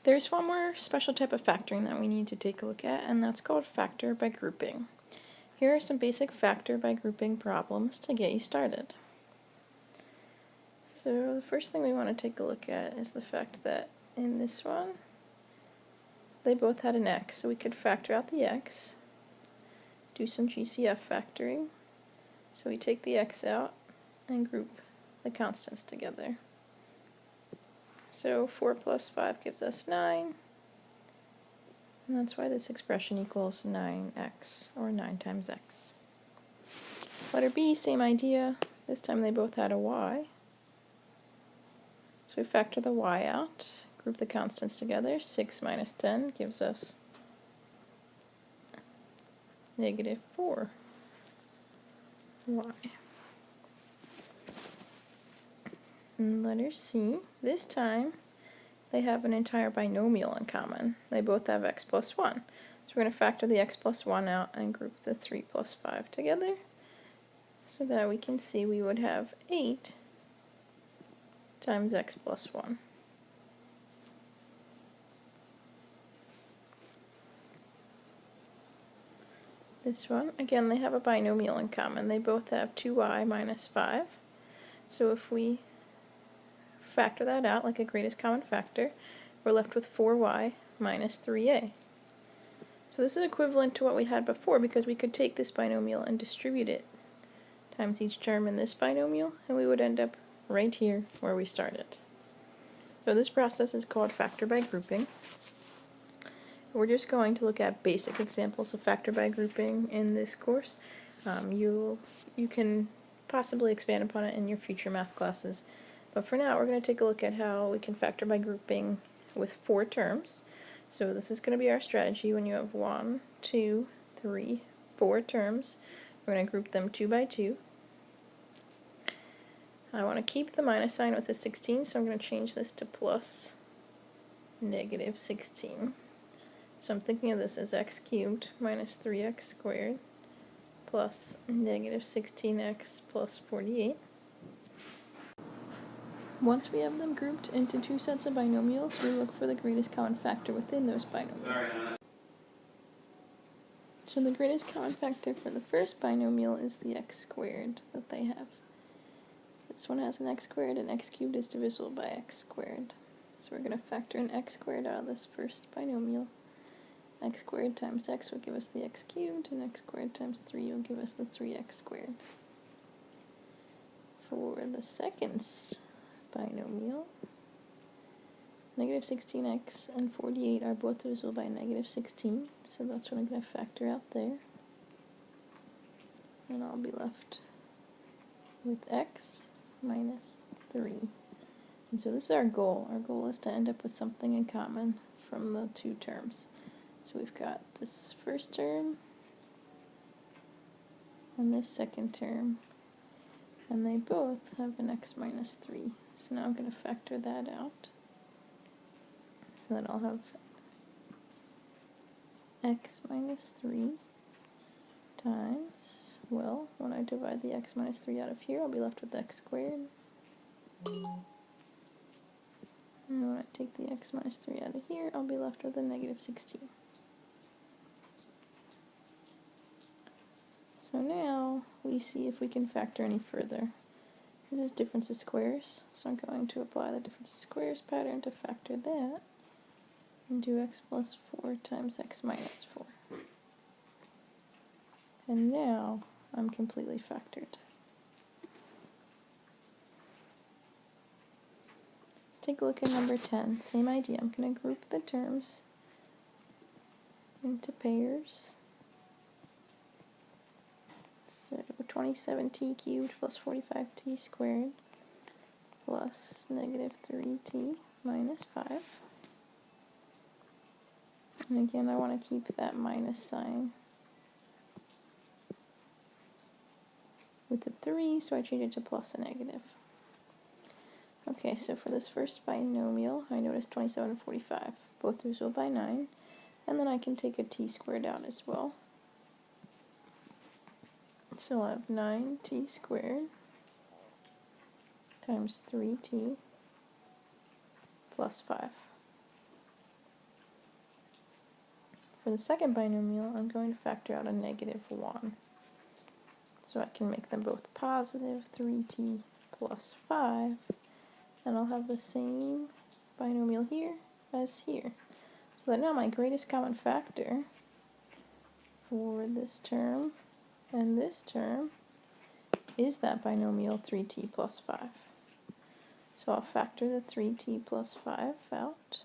There's one more special type of factoring that we need to take a look at, and that's called factor by grouping. Here are some basic factor by grouping problems to get you started. So the first thing we want to take a look at is the fact that in this one, they both had an x, so we could factor out the x, do some GCF factoring. So we take the x out and group the constants together. So 4 plus 5 gives us 9, and that's why this expression equals 9x, or 9 times x. Letter B, same idea. This time they both had a y. So we factor the y out, group the constants together. 6 minus 10 gives us negative 4y. And letter C, this time they have an entire binomial in common. They both have x plus 1. So we're going to factor the x plus 1 out and group the 3 plus 5 together so that we can see we would have 8 times x plus 1. This one, again, they have a binomial in common. They both have 2y minus 5. So if we factor that out like a greatest common factor, we're left with 4y minus 3a. So this is equivalent to what we had before because we could take this binomial and distribute it times each term in this binomial, and we would end up right here where we started. So this process is called factor by grouping. We're just going to look at basic examples of factor by grouping in this course. You can possibly expand upon it in your future math classes. But for now, we're going to take a look at how we can factor by grouping with 4 terms. So this is going to be our strategy when you have 1, 2, 3, 4 terms. We're going to group them 2 by 2. I want to keep the minus sign with a 16, so I'm going to change this to plus negative 16. So I'm thinking of this as x cubed minus 3x squared plus negative 16x plus 48. Once we have them grouped into 2 sets of binomials, we look for the greatest common factor within those binomials. So the greatest common factor for the first binomial is the x squared that they have. This one has an x squared, and x cubed is divisible by x squared. So we're going to factor an x squared out of this first binomial. X squared times x will give us the x cubed, and x squared times 3 will give us the 3x squared. For the second binomial, negative 16x and 48 are both divisible by negative 16, so that's what I'm going to factor out there. And I'll be left with x minus 3. And so this is our goal. Our goal is to end up with something in common from the 2 terms. So we've got this first term and this second term, and they both have an x minus 3. So now I'm going to factor that out, so that I'll have x minus 3 times, well, when I divide the x minus 3 out of here, I'll be left with x squared. And when I take the x minus 3 out of here, I'll be left with a negative 16. So now we see if we can factor any further. This is difference of squares, so I'm going to apply the difference of squares pattern to factor that, and do x plus 4 times x minus 4. And now I'm completely factored. Let's take a look at number 10. Same idea. I'm going to group the terms into pairs. So 27t cubed plus 45t squared plus negative 3t minus 5. And again, I want to keep that minus sign with the 3, so I change it to plus a negative. Okay, so for this first binomial, I notice 27 and 45, both divisible by 9, and then I can take a t squared out as well. So I'll have 9t squared times 3t plus 5. for the second binomial, I'm going to factor out a negative 1. So I can make them both positive 3t plus 5, and I'll have the same binomial here as here. So that now my greatest common factor for this term and this term is that binomial 3t plus 5. So I'll factor the 3t plus 5 out,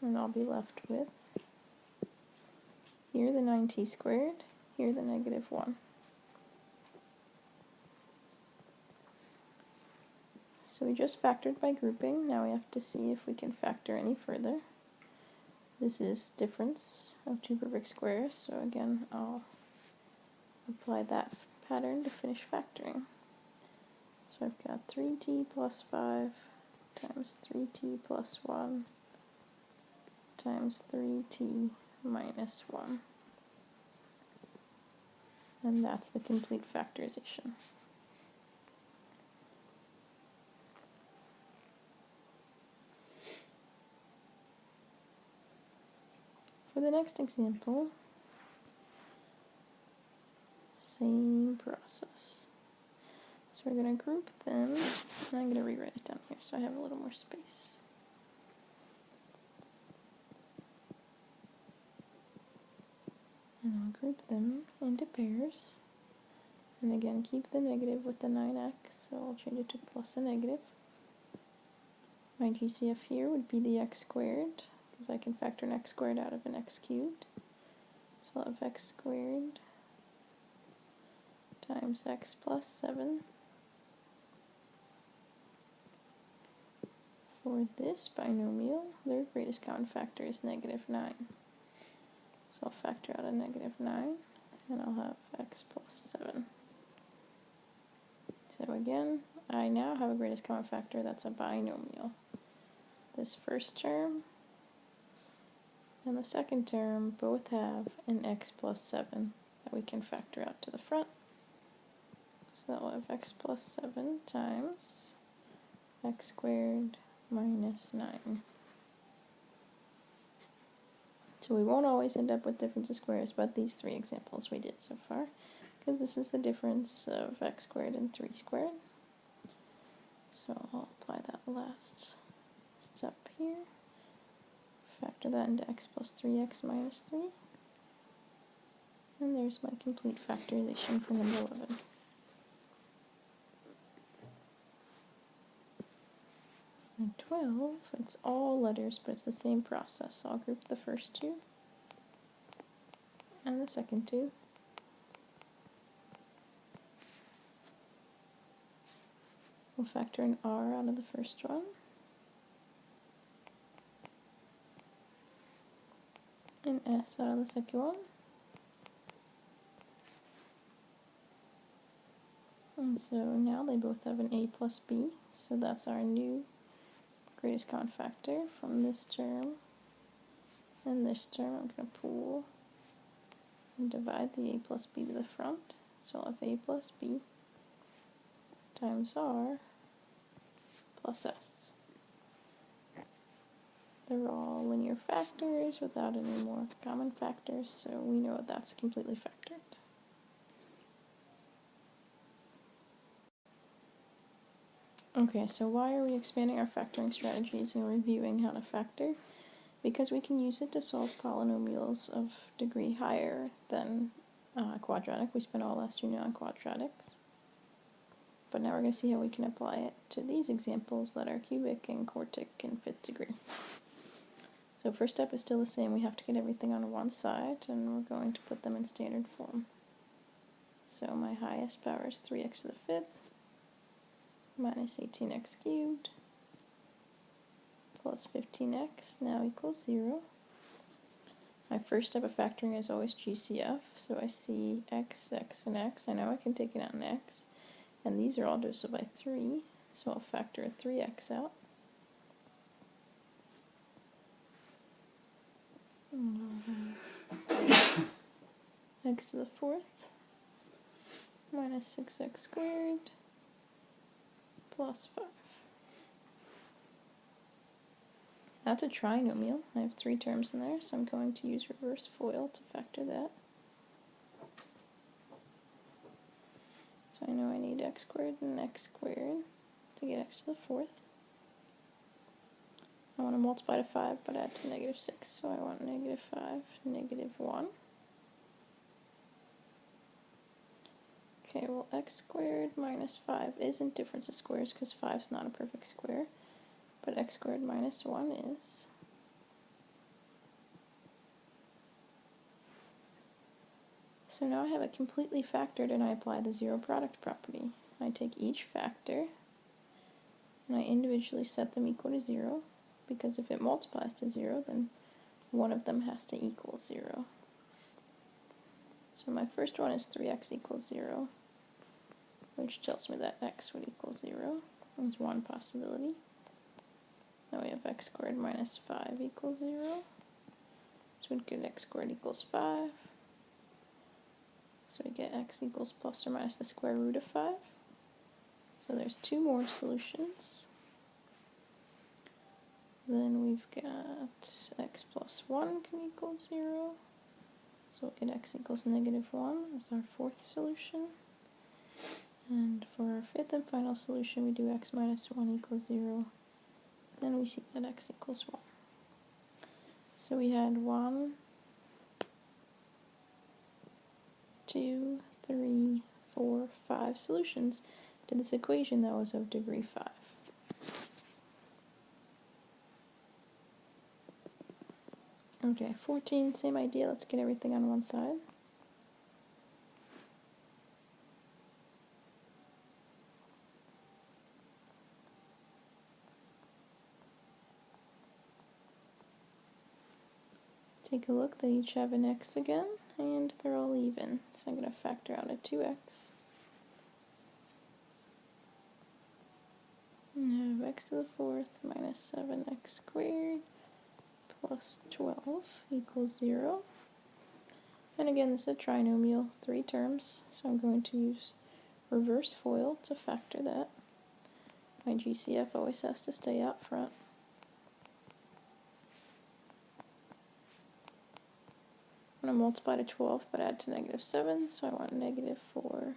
and I'll be left with here the 9t squared, here the negative 1. So we just factored by grouping. Now we have to see if we can factor any further. This is difference of two perfect squares, so again I'll apply that pattern to finish factoring. So I've got 3t plus 5 times 3t plus 1 times 3t minus 1. And that's the complete factorization. For the next example, same process. So we're going to group them, and I'm going to rewrite it down here so I have a little more space. And I'll group them into pairs. And again, keep the negative with the 9x, so I'll change it to plus a negative. My GCF here would be the x squared, because I can factor an x squared out of an x cubed. So I'll have x squared times x plus 7. For this binomial, their greatest common factor is negative 9. So I'll factor out a negative 9, and I'll have x plus 7. So again, I now have a greatest common factor that's a binomial. This first term and the second term both have an x plus 7 that we can factor out to the front. So that will have x plus 7 times x squared minus 9. So we won't always end up with difference of squares, but these three examples we did so far, because this is the difference of x squared and 3 squared. So I'll apply that last step here. Factor that into x plus 3x minus 3. And there's my complete factorization for number 11. And 12, it's all letters, but it's the same process. So I'll group the first two and the second two. We'll factor an r out of the first one. An s out of the second one. And so now they both have an a plus b, so that's our new greatest common factor from this term and this term. I'm going to pool and divide the a plus b to the front, so I'll have a plus b times r plus s. They're all linear factors without any more common factors, so we know that's completely factored. Okay, so why are we expanding our factoring strategies and reviewing how to factor? Because we can use it to solve polynomials of degree higher than quadratic. We spent all last unit on quadratics. But now we're going to see how we can apply it to these examples that are cubic and quartic and fifth degree. So first step is still the same. We have to get everything on one side, and we're going to put them in standard form. So my highest power is 3x to the fifth minus 18x cubed plus 15x now equals 0. My first step of factoring is always GCF, so I see x, x, and x. I know I can take it out in x, and these are all divisible by 3, so I'll factor a 3x out. X to the fourth minus 6x squared plus 5. That's a trinomial. I have 3 terms in there, so I'm going to use reverse FOIL to factor that. So I know I need x squared and x squared to get x to the 4th. I want to multiply to 5, but add to negative 6, so I want negative 5, negative 1. Okay, well x squared minus 5 isn't difference of squares because 5 is not a perfect square, but x squared minus 1 is. So now I have it completely factored and I apply the zero product property. I take each factor and I individually set them equal to 0, because if it multiplies to 0, then one of them has to equal 0. So my first one is 3x equals 0, which tells me that x would equal 0. That's one possibility. Now we have x squared minus 5 equals 0. So we'd get x squared equals 5. So we get x equals plus or minus the square root of 5. So there's 2 more solutions. Then we've got x plus 1 can equal 0. So we'll get x equals negative 1 as our 4th solution. And for our 5th and final solution, we do x minus 1 equals 0. Then we see that x equals 1. So we had 1, 2, 3, 4, 5 solutions to this equation that was of degree 5. Okay, 14, same idea. Let's get everything on one side. Take a look, they each have an x again, and they're all even. So I'm going to factor out a 2x. And have x to the 4th minus 7x squared plus 12 equals 0. And again, this is a trinomial, 3 terms, so I'm going to use reverse FOIL to factor that. My GCF always has to stay out front. I'm going to multiply to 12, but add to negative 7, so I want negative 4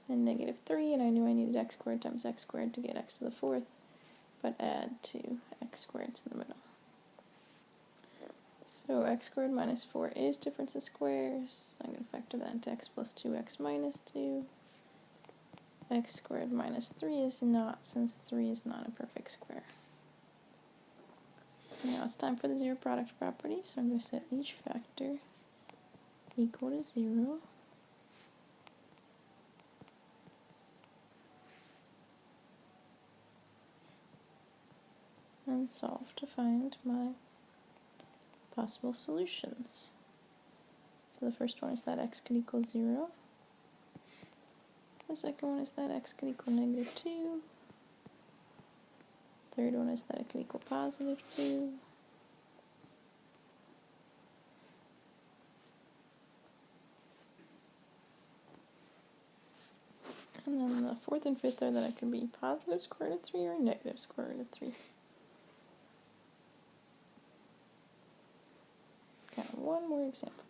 and negative 3, and I knew I needed x squared times x squared to get x to the 4th, but add to x squared in the middle. So x squared minus 4 is difference of squares. I'm going to factor that into x plus 2x minus 2. X squared minus 3 is not, since 3 is not a perfect square. So now it's time for the zero product property, so I'm going to set each factor equal to 0. And solve to find my possible solutions. So the first one is that x could equal 0. The second one is that x could equal negative 2. Third one is that it could equal positive 2. And then the fourth and fifth are that it could be positive square root of 3 or negative square root of 3. Got one more example.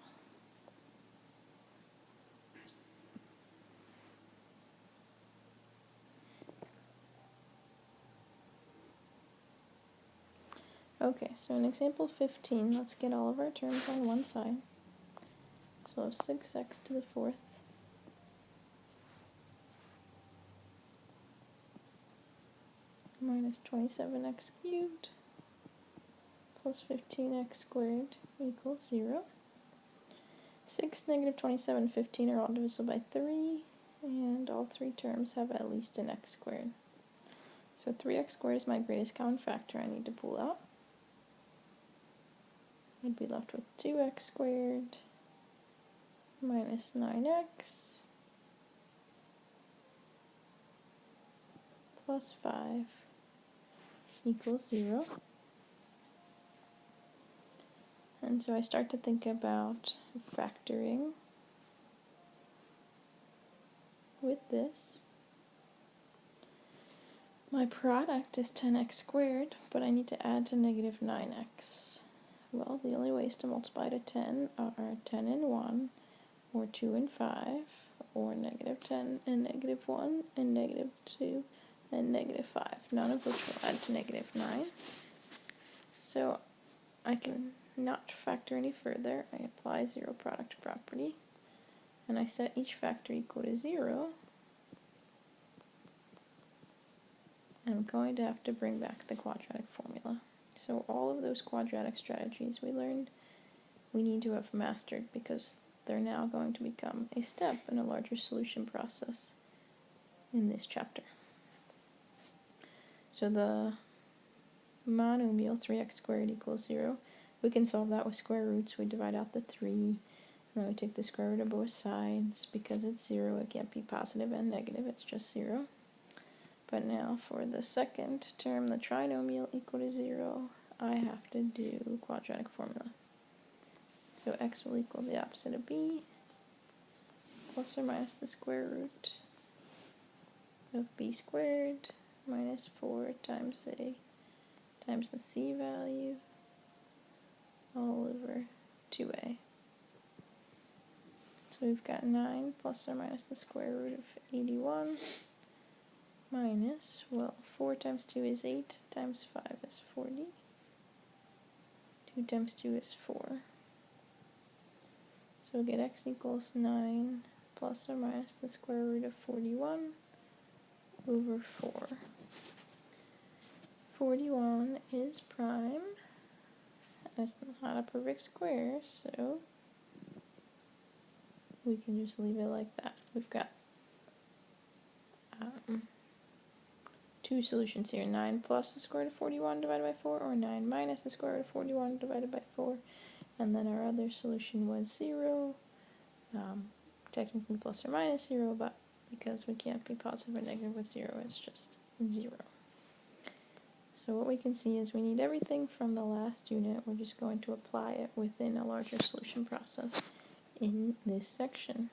Okay, so in example 15, let's get all of our terms on one side. So we'll have 6x to the 4th minus 27x cubed plus 15x squared equals 0. 6, negative 27, 15 are all divisible by 3, and all 3 terms have at least an x squared. So 3x squared is my greatest common factor I need to pull out. I'd be left with 2x squared minus 9x plus 5 equals 0. And so I start to think about factoring with this. My product is 10x squared, but I need to add to negative 9x. Well, the only ways to multiply to 10 are 10 and 1, or 2 and 5, or negative 10 and negative 1, and negative 2 and negative 5, none of which will add to negative 9. So I can not factor any further. I apply zero product property, and I set each factor equal to 0. I'm going to have to bring back the quadratic formula. So all of those quadratic strategies we learned, we need to have mastered because they're now going to become a step in a larger solution process in this chapter. So the monomial 3x squared equals 0. We can solve that with square roots. We divide out the 3, and then we take the square root of both sides. Because it's 0, it can't be positive and negative, it's just 0. But now for the second term, the trinomial equal to 0, I have to do quadratic formula. So x will equal the opposite of b, plus or minus the square root of b squared minus 4 times a times the c value all over 2a. So we've got 9 plus or minus the square root of 81 minus, well, 4 times 2 is 8, times 5 is 40. 2 times 2 is 4. So we'll get x equals 9 plus or minus the square root of 41 over 4. 41 is prime. It's not a perfect square, so we can just leave it like that. We've got two solutions here, 9 plus the square root of 41 divided by 4, or 9 minus the square root of 41 divided by 4, and then our other solution was 0, technically plus or minus 0, but because we can't be positive or negative with 0, it's just 0. So what we can see is we need everything from the last unit. We're just going to apply it within a larger solution process in this section.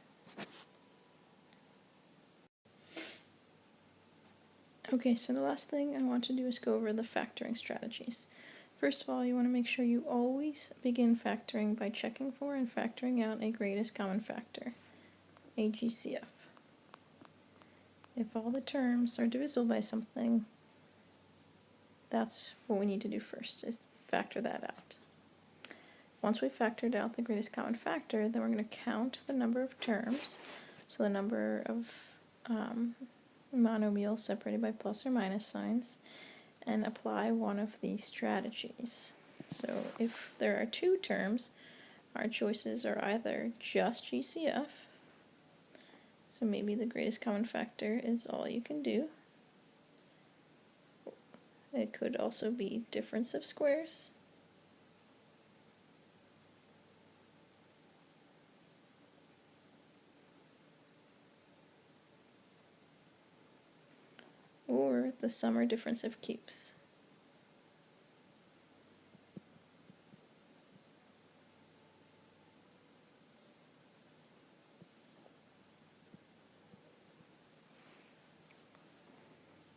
Okay, so the last thing I want to do is go over the factoring strategies. First of all, you want to make sure you always begin factoring by checking for and factoring out a greatest common factor, a GCF. If all the terms are divisible by something, that's what we need to do first, is factor that out. Once we've factored out the greatest common factor, then we're going to count the number of terms, so the number of monomials separated by plus or minus signs, and apply one of these strategies. So if there are two terms, our choices are either just GCF, so maybe the greatest common factor is all you can do. It could also be difference of squares. Or the sum or difference of cubes.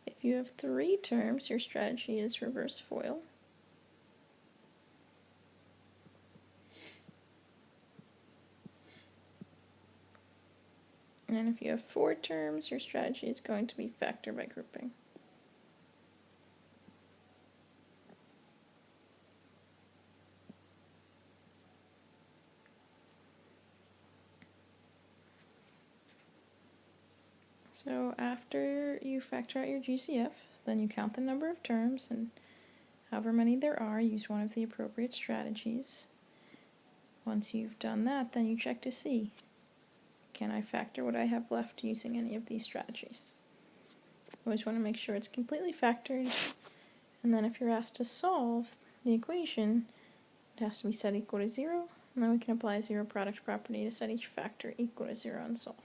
If you have three terms, your strategy is reverse FOIL. And if you have four terms, your strategy is going to be factor by grouping. So after you factor out your GCF, then you count the number of terms, and however many there are, use one of the appropriate strategies. Once you've done that, then you check to see, can I factor what I have left using any of these strategies? Always want to make sure it's completely factored, and then if you're asked to solve the equation, it has to be set equal to 0, and then we can apply zero product property to set each factor equal to 0 and solve.